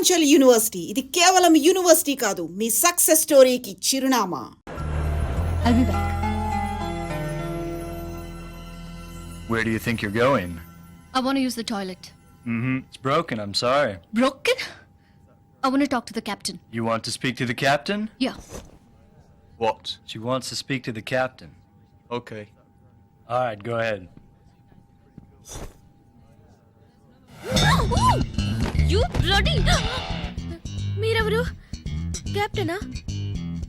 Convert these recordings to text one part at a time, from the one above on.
Purvanchal university. ఇది కేవలం university కాదు, మీ సక్సెస్ స్టోరీకి చిరునామా. I'll be back. Where do you think you're going? I want to use the toilet. It's broken, I'm sorry. Broken? I want to talk to the captain. You want to speak to the captain? Yeah. What? She wants to speak to the captain. Okay. All right, go ahead. You bloody! మీరెవరు? క్యాప్టెనా?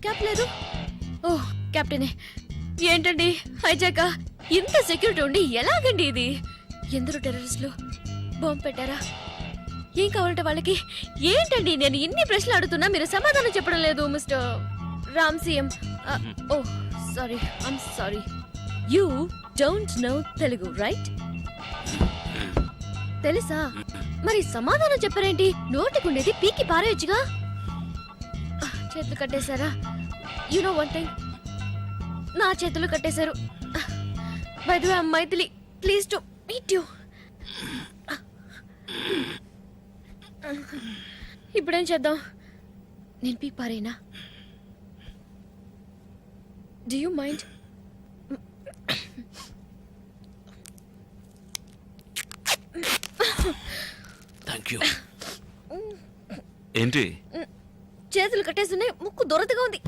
Cap లేదు? ఓహ్, క్యాప్టెనే. ఏంటండి హైజాకా? ఇంత security ఉండి ఎలాగండి ఇది? ఎందరో టెర్రరిస్టులు bomb పెట్టారా? ఏం కావాలంటే వాళ్ళకి? ఏంటండి నేను ఇన్ని ప్రశ్నలు అడుగుతున్నా మీరు సమాధానం చెప్పడం లేదు mister Ram CM. Oh sorry, I'm sorry. You don't know Telugu right? తెలుసా? మరి సమాధానం చెప్పారేంటి? నోటికుండేది పీకి పారేయచ్చుగా. చేతులు కట్టేశారా? యు నో వన్ థింగ్, నా చేతులు కట్టేశారు. By the way I am Maithili, please to meet you. ఇప్పుడేం చేద్దాం? నేను పీకి పారేనా? Do you mind? Thank you. ఏంటి చేతులు కట్టేస్తున్నాయి, ముక్కు దొరతగా ఉంది.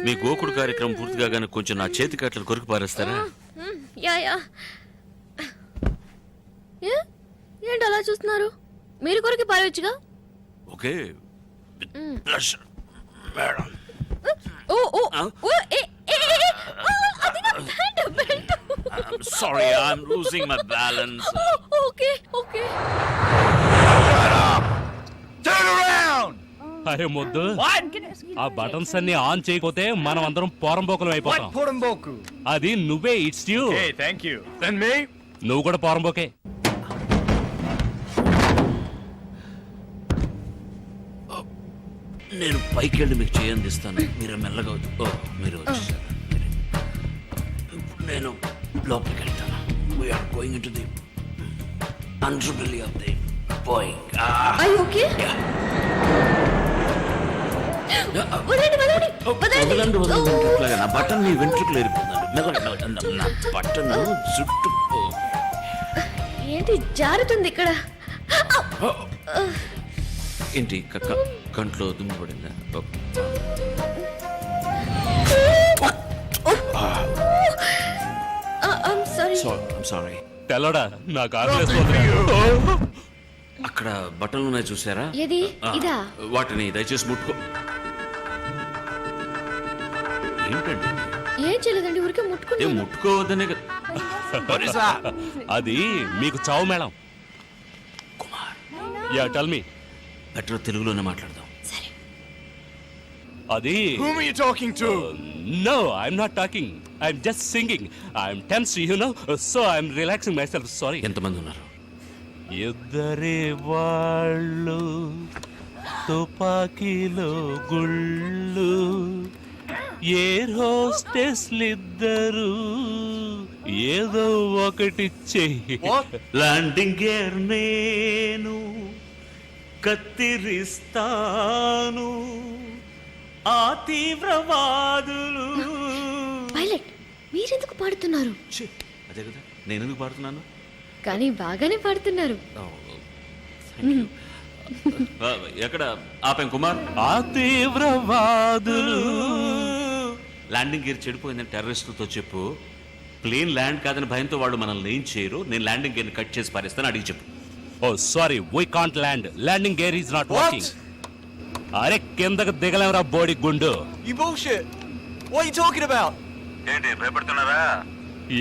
మీ గోకుడు కార్యక్రమం పూర్తి కాగానే కొంచెం నా చేతి కట్టలు కొరికి పారేస్తారా? Yeah yeah. ఏంటి అలా చూస్తున్నారు? మీరు కొరికి పారేయచ్చుగా. Okay pleasure madam. ఓ ఓ ఓ ఏ ఏ అది నా band belt. I'm sorry, I'm losing my balance. Okay okay. Turn around! అరే మొద్దు, ఆ బటన్స్ అన్ని ఆన్ చేయకపోతే మనం అందరం పోరంబోకులం అయిపోతాం. What Porumboku? అది నువ్వే. It's you. Hey, thank you. Then me? నువ్వు కూడా పోరంబోకే. నేను పైకి వెళ్ళి మీకు చేయందిస్తాను, మీరు మెల్లగా మీరు వచ్చేసారు. నేను లోపలికి వెళ్తాను. We're going in to the underbelly of the Boeing. I okay. నా బటన్ నీ వెంట్రుకలు ఎరిపోయిందండి. నా బటన్ జుట్టు ఏంటి జారుతుంది ఇక్కడ? ఏంటి కంట్లో దుమ్ము పడిందా? సారీ. తెల్లడా, నాకు ఆకలేస్తుంది. అక్కడ బట్టలు ఉన్నాయి చూసారా? ఏది? ఇదా? వాటిని దయచేసి ముట్టుకో. ఏంటండి? ఏం చేయలేదండి, ఊరికే ముట్టుకుని. ముట్టుకోవద్దనే కదా. అది మీకు చావు మేళం. Kumar, ya tell me. Better తెలుగులోనే మాట్లాడదాం. అది Whom are you talking to? No, I'm not talking. I'm just singing. I'm tense, you know, so I'm relaxing myself. Sorry. ఎంతమంది ఉన్నారు? ఇద్దరే వాళ్ళు, తుపాకీలో గుళ్ళు, ఎయిర్ హోస్టెస్లిద్దరు, ఏదో ఒకటి చెయ్యి. ల్యాండింగ్ గేర్ నేను కత్తిరిస్తాను, ఆ తీవ్రవాదులు. పైలట్, మీరెందుకు పాడుతున్నారు? అదే కదా, నేను ఎందుకు పాడుతున్నాను? కానీ బాగానే పాడుతున్నారు. ఎక్కడ ఆపాం కుమార్? ఆ తీవ్రవాదులు. ల్యాండింగ్ గేర్ చెడిపోయిందని టెర్రరిస్టులతో చెప్పు. ప్లేన్ ల్యాండ్ కాదని భయంతో వాళ్ళు మనల్ని ఏం చేయరు. నేను ల్యాండింగ్ గేర్ని కట్ చేసి పారేస్తాను, అడిగి చెప్పు. Oh, sorry, we can't land. Landing gear is not working. అరే కిందకు దిగలేమరా బోడి గుండు. You bullshit. What are you talking about? ఏంటి భయపడుతున్నారా?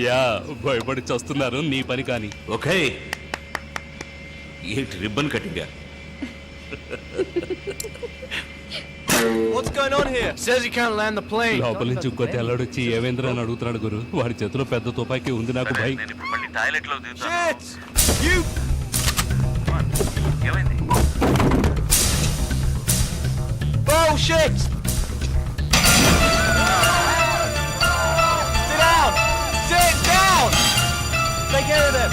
యా, భయపడి చస్తున్నారు నీ పని కానీ. ఓకే, ఏంటి ribbon cutting? What's going on here? Says you can't land the plane. లోపల నుంచి ఇంకో తెల్లడొచ్చి ఏవేంద్ర అని అడుగుతున్నాడు గురు. వాడి చేతిలో పెద్ద తుపాకీ ఉంది, నాకు భయం. Shit! You! Bullshit! Sit down! Sit down! Take care of them!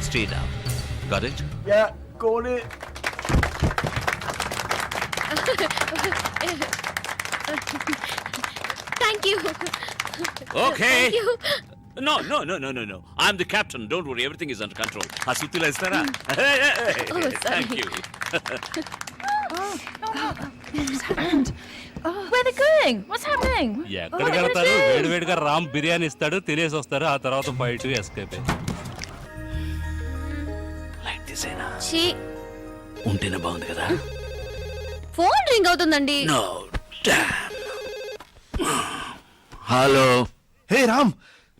Stay down. Got it? Yeah, got it. Thank you. Okay. Thank you. No. I'm the captain. Don't worry. Everything is under control. ఆ సుత్తిలో ఇస్తారా? Oh, sorry. Thank you. Where are they going? What's happening? ఎక్కడికి వెళ్తారు? వేడివేడిగా రామ్ బిర్యానీ ఇస్తాడు, తినేసి వస్తారు, ఆ తర్వాత బయట ఎస్కేప్. Like this ఏనా? ఛీ, ఉంటేనే బాగుంది కదా? ఫోన్ రింగ్ అవుతుందండి. No. Damn. హలో. హే రామ్,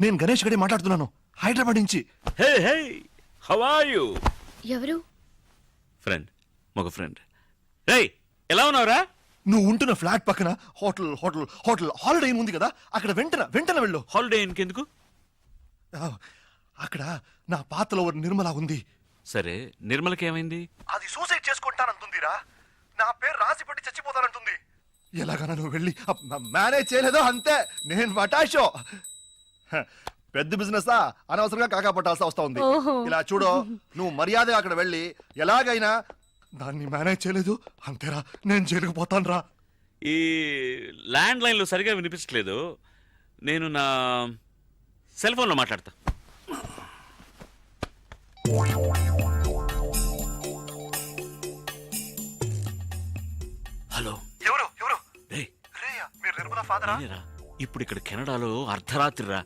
నేను గణేష్ గడి మాట్లాడుతున్నాను, హైదరాబాద్ నుంచి. Hey. How are you? ఎవరు? ఫ్రెండ్, మగ ఫ్రెండ్. రేయ్, ఎలా ఉన్నావురా? నువ్వు ఉంటున్న ఫ్లాట్ పక్కన హోటల్ హాలిడే ఉంది కదా, అక్కడ వెంటనే వెళ్ళు. హాలిడే ఇంకెందుకు? ఆ, అక్కడ నా పాత లవర్ నిర్మల ఉంది. సరే, నిర్మలకి ఏమైంది? అది సూసైడ్ చేసుకుంటానంటుందిరా. నా పేరు రాసి పెట్టి చచ్చిపోతానంటుంది. ఎలాగైనా నువ్వు వెళ్ళి మేనేజ్ చేయలేదో అంతే, నేను మటాషో. పెద్ద బిజినెస్ అనవసరంగా కాకా పట్టాల్సి వస్తా ఉంది. ఇలా చూడు, నువ్వు మర్యాదగా అక్కడ వెళ్ళి ఎలాగైనా దాన్ని మేనేజ్ చేయలేదు అంతేరా, నేను జైలుకు పోతాను రా. ఈ ల్యాండ్ లైన్లో సరిగా వినిపించట్లేదు. నేను నా సెల్ ఫోన్లో మాట్లాడతా. హలో. ఎవరు రేయ్, మీరు నిర్మల ఫాదరా? నేనేరా. ఇప్పుడు ఇక్కడ కెనడాలో అర్ధరాత్రిరా.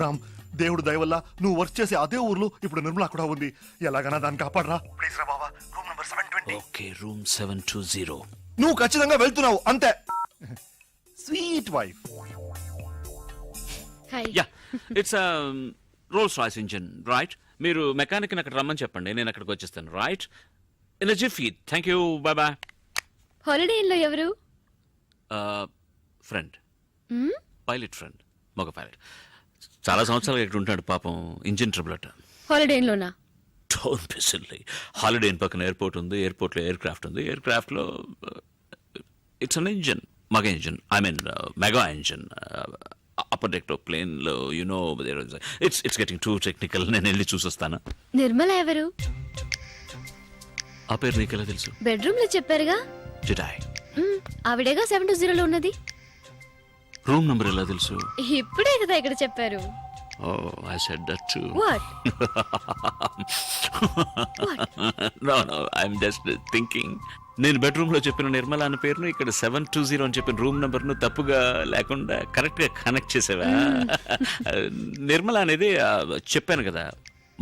రామ్, దేవుడు దయ వల్ల నువ్వు వర్క్ చేసే అదే ఊర్లో ఇప్పుడు నిర్మల కూడా ఉంది. ఎలాగైనా దాన్ని కాపాడరా ప్లీజ్ రా బాబా. Room number 720. Okay, room 720. నువ్వు ఖచ్చితంగా వెళ్తున్నావు అంతే. Sweet wife. Hi. Ya, it's Rolls Royce engine, right? మీరు మెకానిక్ని అక్కడ రమ్మని చెప్పండి, నేను అక్కడికి వచ్చేస్తాను, right? In a jiffy. Thank you, bye bye. Holiday ఇన్లో ఎవరు? ఫ్రెండ్, పైలట్ ఫ్రెండ్, మగ పైలట్. చాలా సంవత్సరాలు ఇక్కడ ఉంటాడు పాపం, ఇంజిన్ ట్రబుల్ అట. హాలిడే ఇన్లోనా? Don't be silly. Holiday inn పక్కన ఎయిర్పోర్ట్ ఉంది, ఎయిర్పోర్ట్లో ఎయిర్ క్రాఫ్ట్ ఉంది, ఎయిర్ క్రాఫ్ట్లో ఇట్స్ అన్ ఇంజిన్, మగ engine, I mean mega engine. Upper deck ప్లేన్లో you know it's getting too technical. నేను వెళ్ళి చూసొస్తాను. నిర్మల ఎవరు? ఆ పేరు నీకెలా తెలుసు? బెడ్రూమ్ లో చెప్పారుగా. జిటాయ్. ఆవిడేగా 720లో ఉన్నది. రూమ్ నంబర్ ఎలా తెలుసు? ఇప్పుడే కదా ఇక్కడ చెప్పారు. Oh, I said that too. What? No, I'm just thinking. నేను బెడ్రూమ్ లో చెప్పిన నిర్మల అన్న పేరును ఇక్కడ 720 అని చెప్పిన రూమ్ నంబర్ ను తప్పుగా లేకుండా కరెక్ట్ గా కనెక్ట్ చేసావా? నిర్మల అనేది చెప్పాను కదా,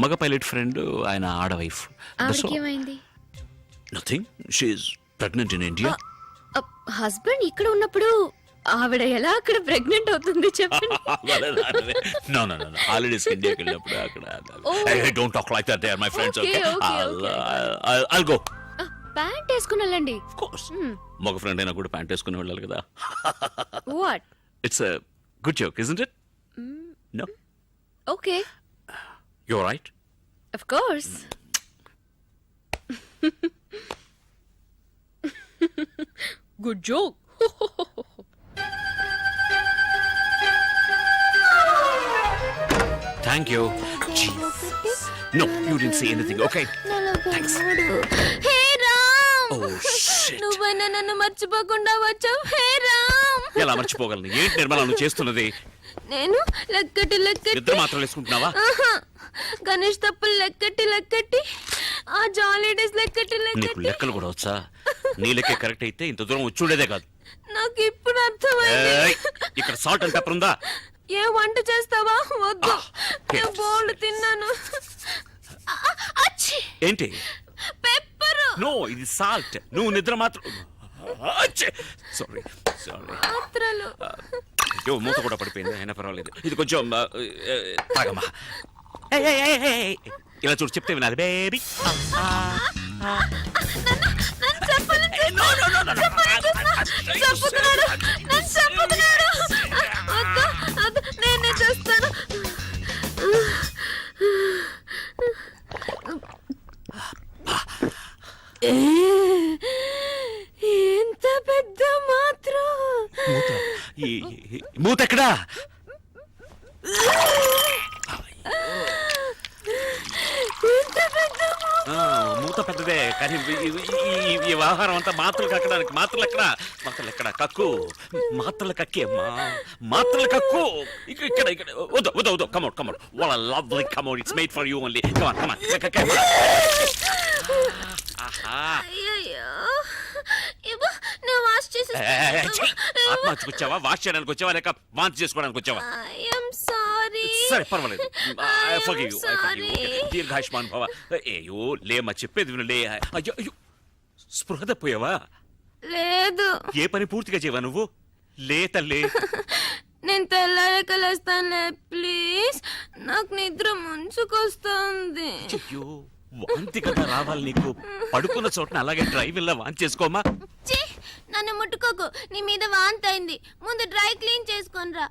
మగ పైలట్ ఫ్రెండ్, ఆయన ఆడ వైఫ్. ఆవిడకేమైంది? Nothing, she is pregnant in India. Husband ఇక్కడ ఉన్నప్పుడు ఆవిడ ఎలా అక్కడ ప్రెగ్నెంట్ అవుతుంది చెప్పండి. No. Holidays ఇండియాకి వెళ్ళినప్పుడు అక్కడ. Hey, don't talk like that. They are my friends. Okay. I'll go. Pant వేసుకుని వెళ్ళండి. Of course. మగ ఫ్రెండ్ అయినా కూడా ప్యాంట్ వేసుకుని వెళ్ళాలి కదా. What? It's a good joke, isn't it? No. Okay. You're right. Of course. Good joke. Thank you. Jeez. No, you didn't say anything. Okay. Thanks. Hey Ram. Oh shit. నువ్వైనా నన్ను మర్చిపోకుండా వచ్చావు. హే రామ్. ఎలా మర్చిపోగలను? ఏంటి నిర్మల నువ్వు చేస్తున్నది? నేను లెక్కటి ఇద్దరు మాత్రం వేసుకుంటున్నావా? గణేష్ తప్పులు లెక్కటి ఆ జాలీ డేస్ నీకు లెక్కటి లెక్కలు కూడా వచ్చా? నీ లెక్క కరెక్ట్ అయితే ఇంత దూరం వచ్చి ఉండేదే కాదు. నాకు ఇప్పుడు అర్థమైంది. ఏయ్, ఇక్కడ సాల్ట్ అండ్ పెప్పర్ ఉందా? ఏ వంట చేస్తావా? వద్దు, నేను బోల్డ్ తిన్నాను. ఏంటి? పెప్పరు. నో, ఇది సాల్ట్. నువ్వు నిద్ర మాత్రం. సారీ. మాత్రలు. అయ్యో, మూత కూడా పడిపోయింది, అయినా పర్వాలేదు. ఇది కొంచెం తాగమ్మా. ఇలా చూడు, చెప్తే వినాలి బేబీ. నేనే చేస్తాను. ఎంత పెద్ద మాత్రం. మూత ఎక్కడా? ఎంత మూత పెద్దదే కానీ ఈ వ్యవహారం అంతా మాత్రలు కక్కడానికి మాత్రలు ఎక్కడ కక్కు మాత్రలు కక్కి అమ్మా మాత్రలు కక్కు ఇక్కడ ఇక్కడ వద్దు కమౌట్ వాళ్ళ lovely come out it's made for you only come on అయ్యయ్యో ఇవ్వు, నేను వాష్ ఆత్మహత్యకు వచ్చావా వాష్ చేయడానికి వచ్చావా లేక వాంతి చేసుకోవడానికి వచ్చావా ఐఎమ్ సారీ. సరే పర్వాలేదు దీర్ఘాయుష్మాన్ భవ అయ్యో లేమ్మా చెప్పేది వినలే అయ్యో అయ్యో స్పృహ తప్పోయావా లేదు, ఏ పని పూర్తిగా చేయవా నువ్వు లే తల్లి నేను తెల్లారక లేస్తానులే ప్లీజ్, నాకు నిద్ర ముంచుకొస్తుంది. అయ్యో వాంతి కదా రావాలి నీకు పడుకున్న చోటన అలాగే డ్రైవింగ్ వాంతి చేసుకోమా ఛీ, నన్ను ముట్టుకోకు, నీ మీద వాంతి అయింది. ముందు డ్రై క్లీన్ చేసుకొనిరా,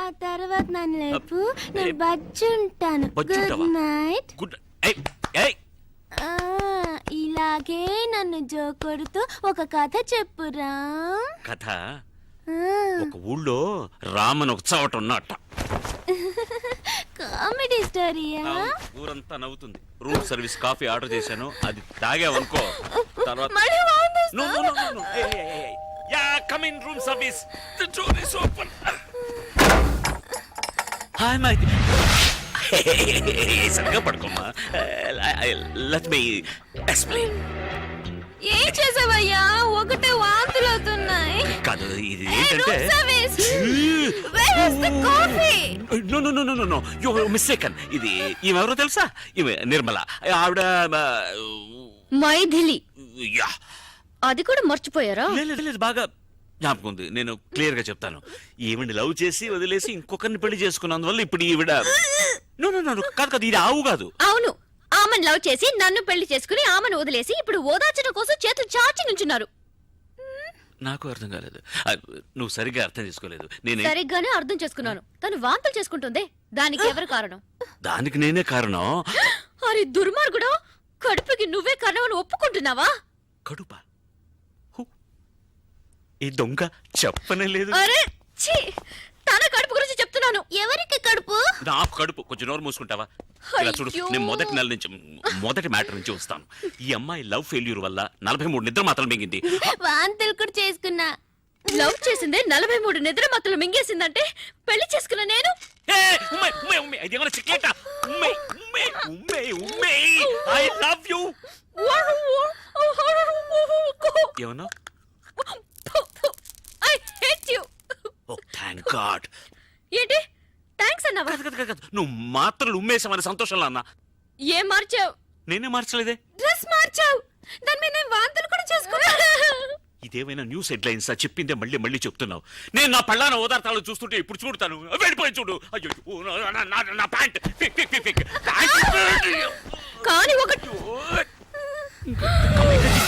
ఆ తర్వాత నన్ను లేపు, నేను బజ్జుంటాను. బజ్జుంటావా? Good night. గుడ్ ఏయ్ ఇలాగే నన్ను జోకొడుతూ ఒక కథ చెప్పురా. కథ ఆ, ఒక ఊళ్ళో రామన్ ఒక చోట ఉన్నట్ట కామెడీ స్టోరీయా? ఊరంతా నవ్వుతుంది రూమ్ సర్వీస్ కాఫీ ఆర్డర్ చేశాను అది తాగావనుకో తర్వాత మళ్ళీ వాంతి No, no, no, no, no. Hey. Yeah, come in, room service. The door is open. Hi, my dear. సరిగా పడుకోమ్మా లెట్ మీ ఎక్స్ప్లెయిన్ ఏం చేసావయ్యా? ఒకటే వాంతులు అవుతున్నాయి. కాదు ఇది ఏంటంటే no no no no no you mistaken ఇది ఈమెవరో తెలుసా ఈమె నిర్మల ఆవిడ మైథిలి. యా అది కూడా మర్చిపోయారా? లేదు బాగా జ్ఞాపకం ఉంది నేను క్లియర్ గా చెప్తాను ఈవిడ లవ్ చేసి వదిలేసి ఇంకొకరిని పెళ్లి చేసుకున్నందువల్ల ఇప్పుడు ఈవిడ నో నో నో కాదు ఇది ఆవు కాదు. అవును, ఆమెను లవ్ చేసి నన్ను పెళ్లి చేసుకుని ఆమెను వదిలేసి ఇప్పుడు ఓదార్చడం కోసం చేతులు చాచి నుంచున్నారు. నాకు అర్థం కాలేదు నువ్వు సరిగ్గా అర్థం చేసుకోలేదు నేను సరిగ్గానే అర్థం చేసుకున్నాను. తను వాంతులు చేసుకుంటుందే, దానికి ఎవరు కారణం? దానికి నేనే కారణం. అరే దుర్మార్గుడా, కడుపుకి నువ్వే కారణం అని ఒప్పుకుంటున్నావా? కడుప ఈ దొంగ చెప్పనే లేదు. అరే ఛీ, తన కడుపు గురించి చెప్తున్నాను. ఎవరికి కడుపు? నాకు కడుపు. కొంచెం నోరు మూసుకుంటావా? ఇలా చూడు అయ్యో. నేను మొదటి నెల నుంచి మొదటి మ్యాటర్ నుంచి వస్తాను. ఈ అమ్మాయి లవ్ ఫెయిల్యూర్ వల్ల 43 నిద్ర మాత్రం మింగింది. వాంతులు కూడా చేసుకున్నా. లవ్ చేసిందే 43 నిద్ర మత్తులు మింగేసిందంటే పెళ్లి చేసుకున్న నేను ఇదేమన్నా చిక్లేట ఐ లవ్ యూ ఏమన్నా I hate you. Oh thank God. ఏంటి థాంక్స్ అన్నావా? నువ్వు మాత్రలు ఉమ్మేసామని సంతోషంలో అన్నా. ఏం మార్చావు? నేనే మార్చలేదే. డ్రెస్ మార్చావు, దాని మీద నేను వాంతులు కూడా చేసుకున్నా. ఇదేమైనా న్యూస్ హెడ్లైన్స్ చెప్పిందే మళ్ళీ మళ్ళీ చెప్తున్నావు. నేను నా పళ్ళాన ఓదార్తాలు చూస్తుంటే ఇప్పుడు చూడతాను వెళ్ళిపోయి చూడు. అయ్యో నా ప్యాంట్ కానీ ఒక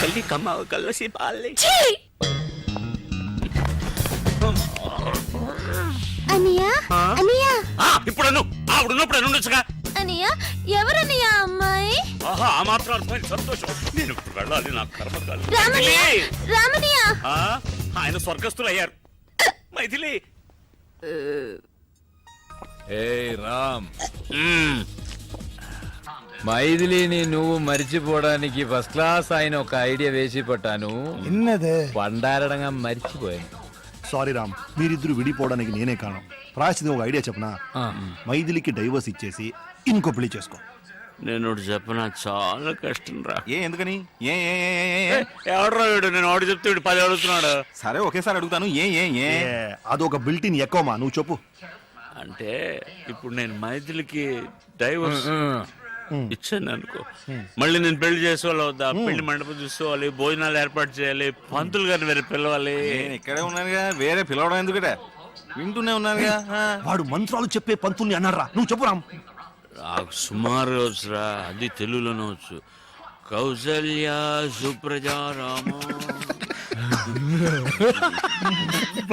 కల్లి కమ్మ కల్లసి పాలే. అనియా అనియా ఇప్పుడు ఆవిడ ఉన్నప్పుడు అని ఉండొచ్చుగా. అనియా ఎవరనియా అమ్మాయి? ఆహా ఆ మాత్రం అర్థమైంది సంతోషం. నేను ఇప్పుడు వెళ్ళాలి నా కర్మకాలి. రామనియా రామనియా ఆయన స్వర్గస్థులు అయ్యారు. మైథిలి రామ్ మైథిలిని నువ్వు మర్చిపోవడానికి ఫస్ట్ క్లాస్ ఆయన ఒక ఐడియా వేసి పట్టాను. పండారడంగా మర్చిపోయాను. సారీ రామ్, మీరిద్దరు విడిపోవడానికి నేనే కారణం. ప్రాయశ్చితం ఒక ఐడియా చెప్పనా? మైథిలికి డైవర్స్ ఇచ్చేసి ఇంకో పెళ్లి చేసుకో. నేను చెప్పనా చాలా కష్టం రా. ఎందుకని ఎవడరా వీడు? నేను ఆడు చెప్తే వీడు 10 అడుగుతున్నాడు. సరే ఒకేసారి అడుగుతాను అదొక బిల్టిన్ ఎక్కువమా, నువ్వు చెప్పు. అంటే ఇప్పుడు నేను మైథిలికి డైవర్స్ ఇచ్చాను అనుకో, మళ్ళీ నేను పెళ్లి చేసుకోవాలి వద్దా? పెళ్లి మండపం చూసుకోవాలి, భోజనాలు ఏర్పాటు చేయాలి, పంతులు గారిని వేరే పిలవాలి. నేను ఇక్కడే ఉన్నానుగా, వేరే పిలవడం ఎందుకట? వింటూనే ఉన్నానుగా. వాడు మంత్రాలు చెప్పే పంతుల్ని అన్నారా? నువ్వు చెప్పు రామ్. నాకు సుమారు వచ్చురా, అది తెలుగులోనే వచ్చు. కౌసల్య సుప్రజా రామ.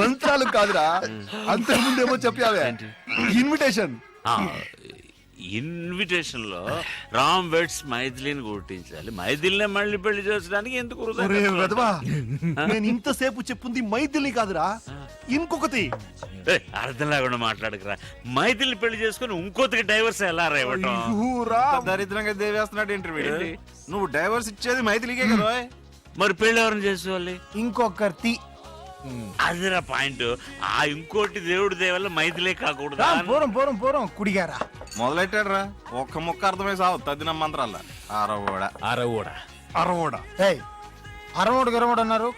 మంత్రాలు కాదురా, అంతకుముందేమో చెప్పావే ఇన్విటేషన్. ఇన్విటేషన్ లో రామ్ వెడ్స్ మైథిలిని గుర్తించాలి. మైథిలినే మళ్ళీ పెళ్లి చేసడానికి ఎందుకు వృధా ఒరే ఖర్చు? వెధవా, నేను ఇంతసేపు చెప్పుంది మైథిలి కాదురా, ఇంకొకటి. ఏయ్, అర్థం లేకుండా మాట్లాడకరా. మైథిలిని పెళ్లి చేసుకుని ఇంకోతికి డైవర్స్ ఎలా రేవటం? ఊరా. దరిద్రంగా దేవేస్తున్నాడు ఇంటర్వ్యూ. నువ్వు డైవర్స్ ఇచ్చేది మైథిలికే కదా. మరి పెళ్లి ఎవరిని చేసుకోవాలి? ఇంకొకటి. అదిరా పాయింట్. ఆ ఇంకోటి దేవుడి దేవల్ల మైథిలే కాకూడదు. పూరం కుడిగారా. మొదలెట్టాడు రా, ఒక్క ముక్క అర్థమై సావు తద్దిన మంత్రాల. ఆరవోడా అరవోడా. అరవోడు గరవోడు అన్నారు,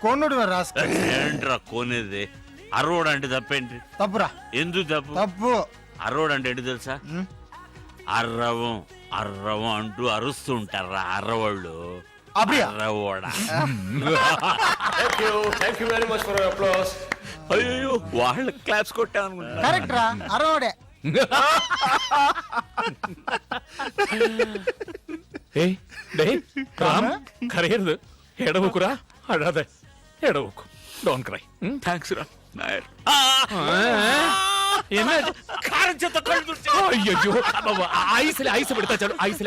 కొన్నుడు రాస్తా. ఏంట్రా కోనేది? అర్రోడ్ అంటే తప్పేంటి? తప్పురా. ఎందుకు తప్పు? తప్పు. అర్రోడ్ అంటే ఏంటి తెలుసా? అర్రవం అర్రవం అంటూ అరుస్తూ ఉంటారా అర్రవాళ్ళు. అర్రవోడా. అయ్యో, వాళ్ళ క్లాప్స్ కొట్టా అనుకుంటా. కరెక్ట్ రా, అరవోడే. కరగదు, ఎడవకురా, అడాదే ఎడవకు, డోంట్ క్రై. థ్యాంక్స్ రా నాయర్. కారం చేత అయ్యో, ఐస్ పెడతా చాలు, ఐస్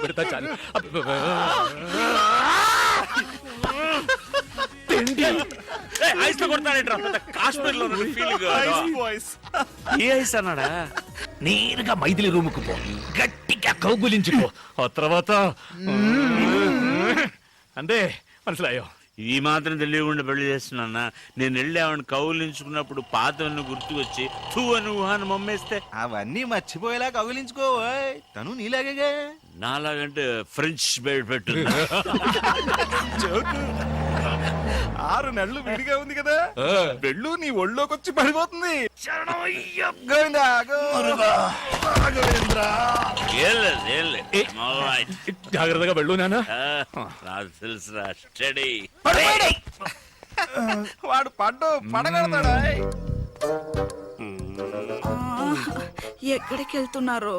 పెడతా చాలు. ఐస్ లో కొడతానేట్రా, కాశ్మీర్ లో ఫీలింగ్. ఏ ఐస్ అన్నాడా? నేరుగా మైథిలి రూముకు పో, గట్టిగా కౌగులించుకో, ఆ తర్వాత అంటే మనసులాయో. ఈ మాత్రం తెలియకుండా పెళ్లి చేస్తున్నా. నేను వెళ్ళి ఆవిడ కౌలించుకున్నప్పుడు పాతవన్నీ గుర్తుకొచ్చి తూ అని ఊహాన్ని మమ్మేస్తే అవన్నీ మర్చిపోయేలా కౌగిలించుకో. తను నీలాగే. నాలాగంటే ఫ్రెంచ్ బెడ్ పెట్టు. 6 నెలలు విడిగా ఉంది కదా, వెళ్ళు నీ ఒళ్ళోకి వచ్చి పడిపోతుంది. గోవిందా, గోవింద్రా. జాగ్రత్తగా వెళ్ళు నాన్న. నాకు తెలుసురా, స్టడీ. వాడు పడగడతాడా? ఎక్కడికి వెళ్తున్నారు?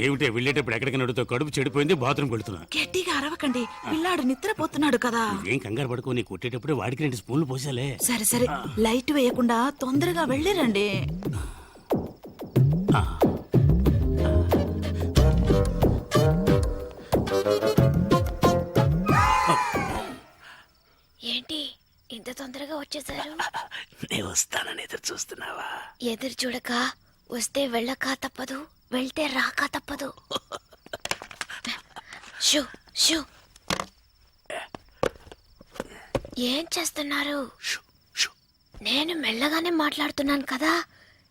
ఏమిటే వెళ్ళేటప్పుడు ఎక్కడికి నడుతో కడుపు చెడిపోయింది, బాత్రూమ్ వెళ్తున్నా. గట్టిగా అరవకండి, పిల్లాడు నిద్రపోతున్నాడు కదా. ఏం కంగారు పడుకో, నీ కొట్టేటప్పుడు వాడికి 2 స్పూన్లు పోసాలే. సరే సరే, లైట్ వేయకుండా తొందరగా వెళ్ళిరండి. ఏంటి ఇంత తొందరగా వచ్చేసారు? నేను వస్తానని ఎదురు చూస్తున్నావా? ఎదురు చూడక వస్తే వెళ్ళక తప్పదు, వెళ్తే రాక తప్పదు. Shoe shoe. ఏం చేస్తున్నారు? నేను మెల్లగానే మాట్లాడుతున్నాను కదా,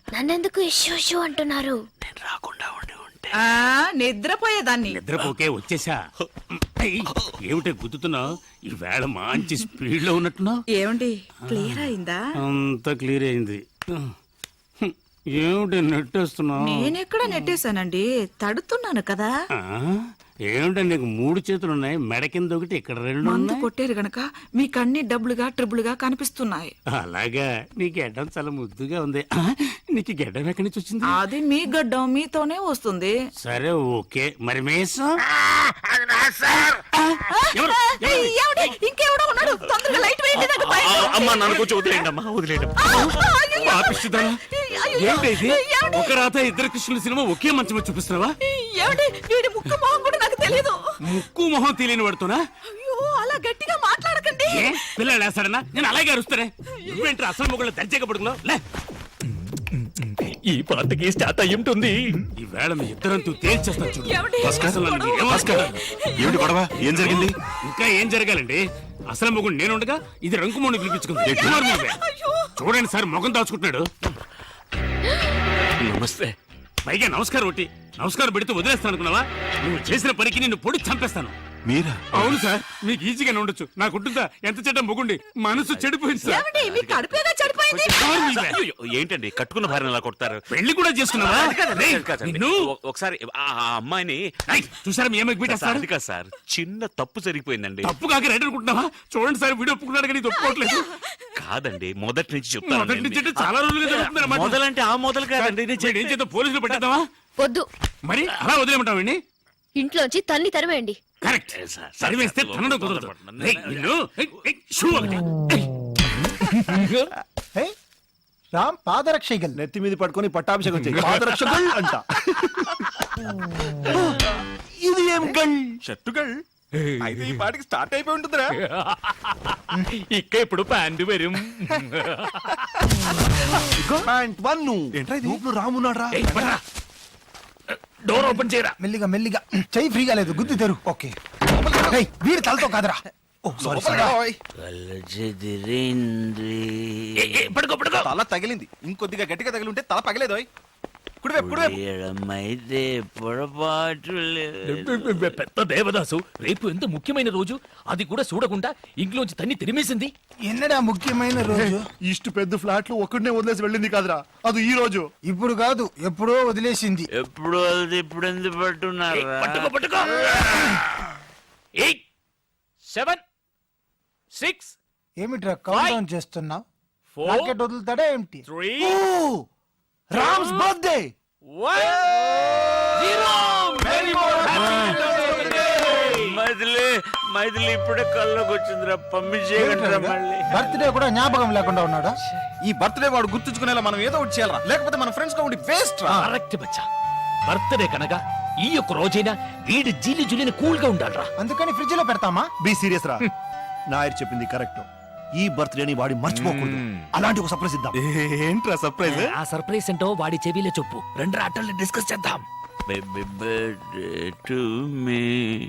నన్నెందుకు షూ షూ అంటున్నారు? నేను రాకుండా ఉండి ఉంటే నిద్రపోయేదాన్ని. నిద్రపోకే వచ్చేసా. ఏమిటే గుద్దుతున్నావు? ఈ వేళ మంచి స్పీడ్ లో ఉన్నట్టున్నావు. ఏమండి, క్లియర్ అయిందా? అంతా క్లియర్ అయింది. ఏమిటి నెట్టేస్తున్నావు? నేనెక్కడ నెట్టేశానండి, తడుతున్నాను కదా. ఏమిటో నీకు 3 చేతులు ఉన్నాయి, మెడ కింద ఒకటి, ఇక్కడ 2 మందు ఉన్నాయి. కొట్టారు గనక మీకు అన్ని డబ్బులుగా ట్రిబులుగా కనిపిస్తున్నాయి. అలాగా? నీ గెడ్డం చాలా ముద్దుగా ఉంది. నీకు గెడ్డం ఎక్కడి నుంచి వచ్చింది? అది మీ గడ్డం మీతోనే వస్తుంది. సరే ఓకే, మరి మేసం? ఇంకెవడో ఉన్నాడు, తొందరగా లైట్ వేయండి. నాకు భయం. అమ్మా, నన్ను కొంచెం వదిలేయండి అమ్మా, వదిలేయండి. ఏంటి ఒక రాత 2 కృష్ణుల సినిమా ఒకే మంచం మీద చూపిస్తున్నావా? ఏమండి, వీడి ముక్కు మొహం కూడా నాకు తెలియదు. ముక్కు మొహం తెలియని పడుతున్నా? అయ్యో, అలా గట్టిగా మాట్లాడకండి. పిల్లలు వేస్తాడనా? నేను అలాగే అరుస్తానే. నువ్వేంటి అసలు మొగుళ్ళు దర్జాగా పడుకున్నావు? లే, ఈ పాటకి స్టార్ట్ అయ్యి ఉంటుంది. ఈ వేళ మీ ఇద్దరంతూ తేల్చేస్తా చూడు. ఏమండి? అసలు నన్ను ఏమిటి గొడవ? ఏం జరిగింది? ఇంకా ఏం జరగాలండి? అసలు మొగుడు నేనుండగా ఇది రంకుమోని పిలిపించుకుంది. చూడండి సార్, మొగం దాచుకుంటున్నాడు. నమస్తే. పైగా నమస్కారం ఒకటి, నమస్కారం పెడితే వదిలేస్తాను అనుకున్నావా? నువ్వు చేసిన పనికి నిన్ను పొడి చంపేస్తాను. మీరా? అవును సార్, మీకు ఈజీగానే ఉండొచ్చు. నాకుంటుందా? ఎంత చెడ్డ మొగుండి, మనసు చెడిపోయింది సార్. ఏమండి, మీ కడుపేగా చెడిపోయింది. అయ్యో, ఏంటండి కట్టుకున్న భార్యను అలా కొడతారు? పెళ్లి కూడా చేసుకున్నావా? నిన్ను ఒకసారి ఆ అమ్మాయిని చూసారా మీ అమ్మాయికి పెట్టేస్తారు. అది కాదు సార్, చిన్న తప్పు జరిగిపోయిందండి. తప్పు కాక రైట్ అనుకుంటున్నావా? చూడండి సార్, వీడియో ఒప్పుకున్నాడు కానీ ఇది ఒప్పుకోవట్లేదు. కాదండి, మొదటి నుంచి మొదటి నుంచి చెప్తాను. అంటే చాలా రోజులుగా జరుగుతుంది అన్నమాట. మొదలంటే ఆ మొదలు కాదండి. వీడు ఏం చేద్దాం, పోలీసులు పెట్టేద్దామా? వద్దు, మరి అలా వదిలేమంటావండి? ఇంట్లోంచి తన్ని తరివేయండి. కరెక్ట్, సరివేస్తే తనడం కుదరదు. ఏయ్, నిన్ను, ఏయ్, ఏయ్, షూ ఒకటి. ఏయ్. రామ్ పాదరక్షగల్. నెత్తి మీద పట్టుకొని పట్టాభిషేకం చేయి. పాదరక్షకుల్ అంట. ఇది ఏం గల్? షర్టు గల్ అయితే ఈ పాటికి స్టార్ట్ అయిపోయి ఉంటుందిరా. ఇక్క ఇప్పుడు ప్యాంటు వెരും ప్యాంట్ వన్. ఏంట్రా ఇది? గ్రూప్ లో రామున్నాడు రా. డోర్ ఓపెన్ చేయరా. మెల్లిగా మెల్లిగా చెయ్యి ఫ్రీగా లేదు, గుద్ది తెరు. ఓకే ఏయ్, వీడి తలతో కాదురా. ఓ సారీ సారీ. పడుకో పడుకో. తల తగిలింది, ఇంకొద్దిగా గట్టిగా తగిలి ఉంటే తల పగలేదు. కుడివైపు పెద్ద దేవదాసు రేపు ఎంత ముఖ్యమైన రోజు, అది కూడా చూడకుండా ఇంట్లోంచి తన్ని తిరిమేసింది. ఎన్నడా ముఖ్యమైన రోజు? ఇష్ట పెద్ద ఫ్లాట్ లో ఒక్కడనే వదిలేసి వెళ్ళింది కాదురా, అది ఈ రోజు. ఇప్పుడు కాదు, ఎప్పుడో వదిలేసింది. ఎప్పుడు అది ఇప్పుడు ఎందుకు పట్టున్నారు? పట్టుకో పట్టుకో. 8 7 6 ఏమిట్రా కౌంట్ డౌన్ చేస్తున్నావు? 4 రాకెట్ వదులుతాడా ఏమిటి? 3 రామ్స్ బర్త్డే. 1 0. మైథిలి మైథిలి ఇప్పుడే కళ్ళలోకి వచ్చిందిరా, పంపించేయగలరా మళ్ళీ? బర్త్డే కూడా జ్ఞాపకం లేకుండా ఉన్నాడా? ఈ బర్త్డే వాడు గుర్తుంచుకునేలా మనం ఏదో ఒకటి చేయాలరా, లేకపోతే మన ఫ్రెండ్స్ గా ఉండి వేస్ట్ రా. కరెక్ట్ బచ్చా. బర్త్డే కనుక ఈ యొక్క రోజైనా వీడి జీలి జులిని కూల్ గా ఉండాలరా. అందుకని ఫ్రిడ్జ్ లో పెడతామా? బి సీరియస్ రా. నాయర్ చెప్పింది కరెక్ట్. ఈ బర్త్డేని వాడి మర్చిపోకూడదు. అలాంటి ఒక సర్ప్రైజ్ ఇద్దాం. ఏంట్రా సర్ప్రైజ్? ఆ సర్ప్రైజ్ ఏంటో వాడి చెవిలో చెప్పు. రెండు ఆటల్ని డిస్కస్ చేద్దాం. Baby birthday to me.